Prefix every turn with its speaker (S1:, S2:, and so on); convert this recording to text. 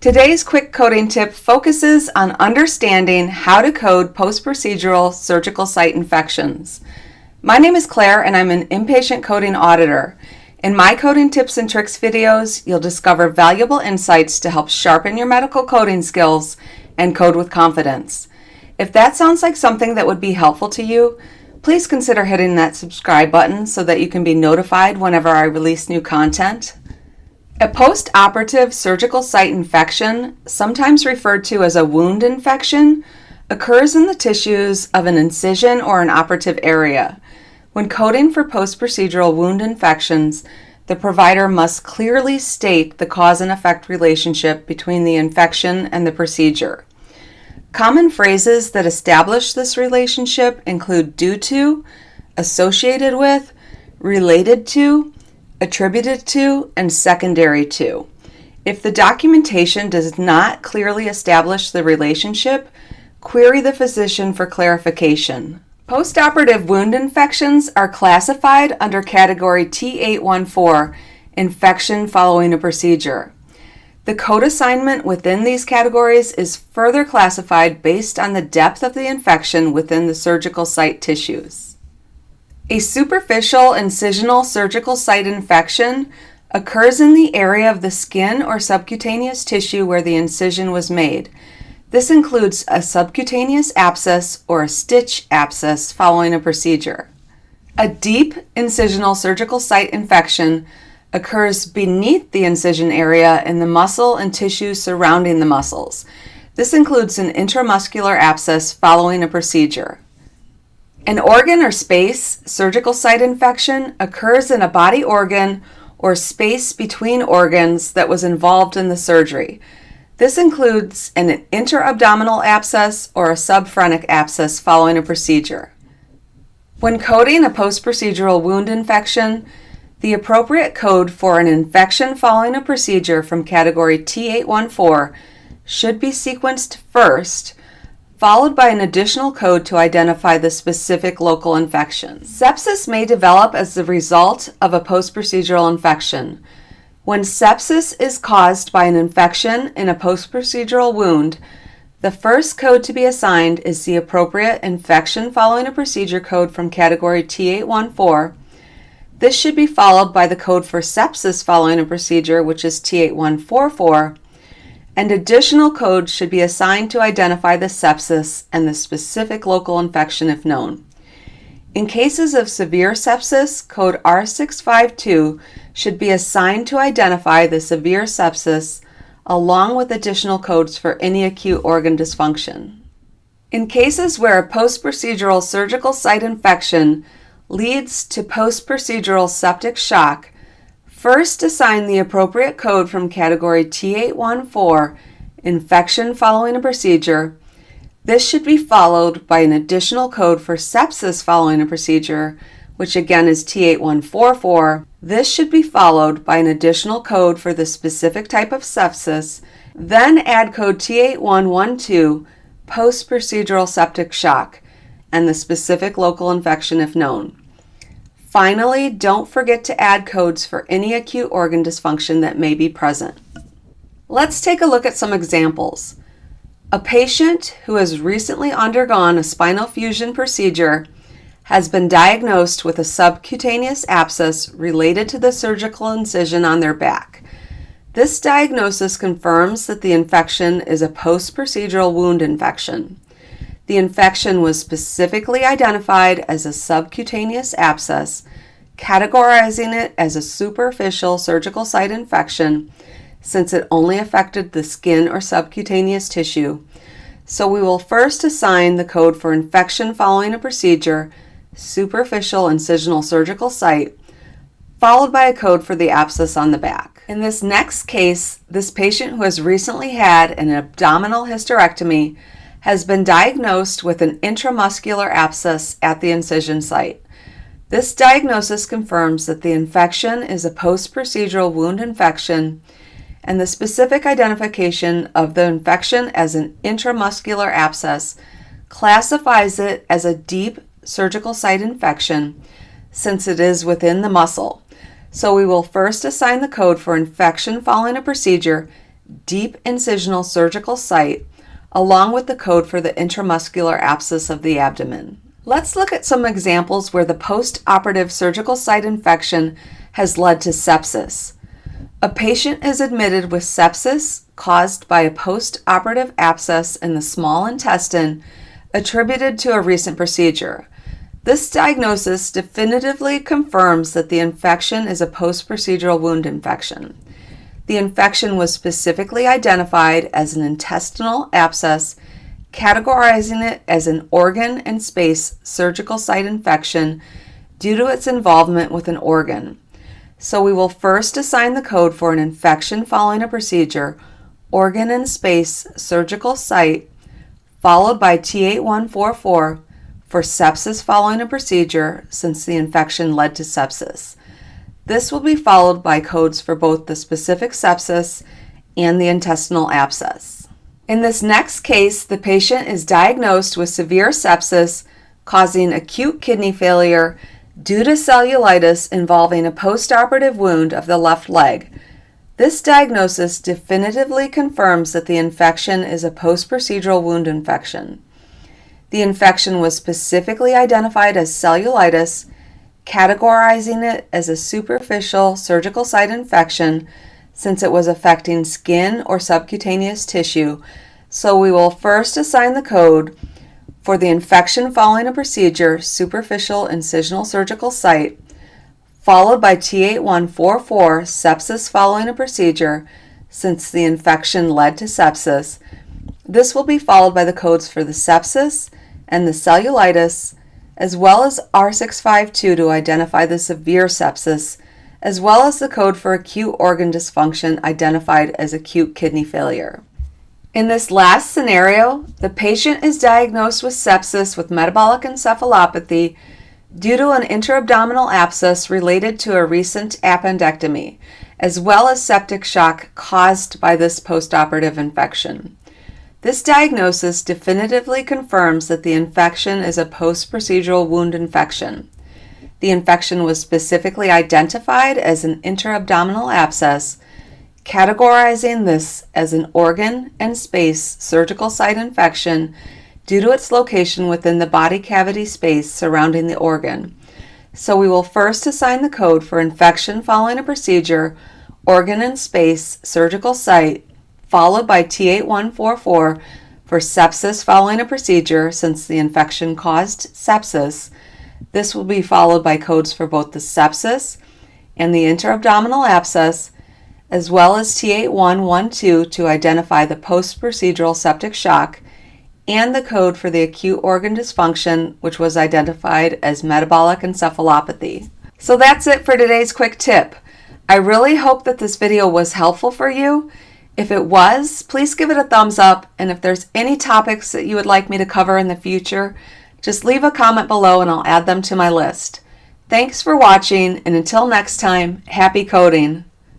S1: Today's quick coding tip focuses on understanding how to code post-procedural surgical site infections. My name is Claire and I'm an inpatient coding auditor. In my coding tips and tricks videos, you'll discover valuable insights to help sharpen your medical coding skills and code with confidence. If that sounds like something that would be helpful to you, please consider hitting that subscribe button so that you can be notified whenever I release new content. A post-operative surgical site infection, sometimes referred to as a wound infection, occurs in the tissues of an incision or an operative area. When coding for post-procedural wound infections, the provider must clearly state the cause and effect relationship between the infection and the procedure. Common phrases that establish this relationship include due to, associated with, related to, attributed to, and secondary to. If the documentation does not clearly establish the relationship, query the physician for clarification. Postoperative wound infections are classified under category T814, infection following a procedure. The code assignment within these categories is further classified based on the depth of the infection within the surgical site tissues. A superficial incisional surgical site infection occurs in the area of the skin or subcutaneous tissue where the incision was made. This includes a subcutaneous abscess or a stitch abscess following a procedure. A deep incisional surgical site infection occurs beneath the incision area in the muscle and tissue surrounding the muscles. This includes an intramuscular abscess following a procedure. An organ or space surgical site infection occurs in a body organ or space between organs that was involved in the surgery. This includes an intra-abdominal abscess or a subphrenic abscess following a procedure. When coding a post-procedural wound infection, the appropriate code for an infection following a procedure from category T814 should be sequenced first, followed by an additional code to identify the specific local infection. Sepsis may develop as the result of a post-procedural infection. When sepsis is caused by an infection in a post-procedural wound, the first code to be assigned is the appropriate infection following a procedure code from category T814. This should be followed by the code for sepsis following a procedure, which is T8144, and additional codes should be assigned to identify the sepsis and the specific local infection if known. In cases of severe sepsis, code R652 should be assigned to identify the severe sepsis along with additional codes for any acute organ dysfunction. In cases where a post-procedural surgical site infection leads to post-procedural septic shock, first assign the appropriate code from category T814, infection following a procedure. This should be followed by an additional code for sepsis following a procedure, which again is T8144. This should be followed by an additional code for the specific type of sepsis, then add code T8112, post-procedural septic shock, and the specific local infection if known. Finally, don't forget to add codes for any acute organ dysfunction that may be present. Let's take a look at some examples. A patient who has recently undergone a spinal fusion procedure has been diagnosed with a subcutaneous abscess related to the surgical incision on their back. This diagnosis confirms that the infection is a post-procedural wound infection. The infection was specifically identified as a subcutaneous abscess, categorizing it as a superficial surgical site infection since it only affected the skin or subcutaneous tissue. So we will first assign the code for infection following a procedure, superficial incisional surgical site, followed by a code for the abscess on the back. In this next case, this patient who has recently had an abdominal hysterectomy has been diagnosed with an intramuscular abscess at the incision site. This diagnosis confirms that the infection is a post-procedural wound infection, and the specific identification of the infection as an intramuscular abscess classifies it as a deep surgical site infection since it is within the muscle. So we will first assign the code for infection following a procedure, deep incisional surgical site, along with the code for the intramuscular abscess of the abdomen. Let's look at some examples where the post-operative surgical site infection has led to sepsis. A patient is admitted with sepsis caused by a post-operative abscess in the small intestine attributed to a recent procedure. This diagnosis definitively confirms that the infection is a post-procedural wound infection. The infection was specifically identified as an intestinal abscess, categorizing it as an organ and space surgical site infection due to its involvement with an organ. So we will first assign the code for an infection following a procedure, organ and space surgical site, followed by T8144 for sepsis following a procedure since the infection led to sepsis. This will be followed by codes for both the specific sepsis and the intestinal abscess. In this next case, the patient is diagnosed with severe sepsis causing acute kidney failure due to cellulitis involving a postoperative wound of the left leg. This diagnosis definitively confirms that the infection is a post-procedural wound infection. The infection was specifically identified as cellulitis, categorizing it as a superficial surgical site infection since it was affecting skin or subcutaneous tissue, so we will first assign the code for the infection following a procedure, superficial incisional surgical site, followed by T8144 sepsis following a procedure since the infection led to sepsis. This will be followed by the codes for the sepsis and the cellulitis, as well as R652 to identify the severe sepsis, as well as the code for acute organ dysfunction identified as acute kidney failure. In this last scenario, the patient is diagnosed with sepsis with metabolic encephalopathy due to an intra-abdominal abscess related to a recent appendectomy, as well as septic shock caused by this postoperative infection. This diagnosis definitively confirms that the infection is a post-procedural wound infection. The infection was specifically identified as an intra-abdominal abscess, categorizing this as an organ and space surgical site infection due to its location within the body cavity space surrounding the organ. So we will first assign the code for infection following a procedure, organ and space surgical site, followed by T8144 for sepsis following a procedure since the infection caused sepsis. This will be followed by codes for both the sepsis and the intra-abdominal abscess, as well as T8112 to identify the post-procedural septic shock, and the code for the acute organ dysfunction, which was identified as metabolic encephalopathy. So that's it for today's quick tip. I really hope that this video was helpful for you. If it was, please give it a thumbs up, and if there's any topics that you would like me to cover in the future, just leave a comment below and I'll add them to my list. Thanks for watching, and until next time, happy coding!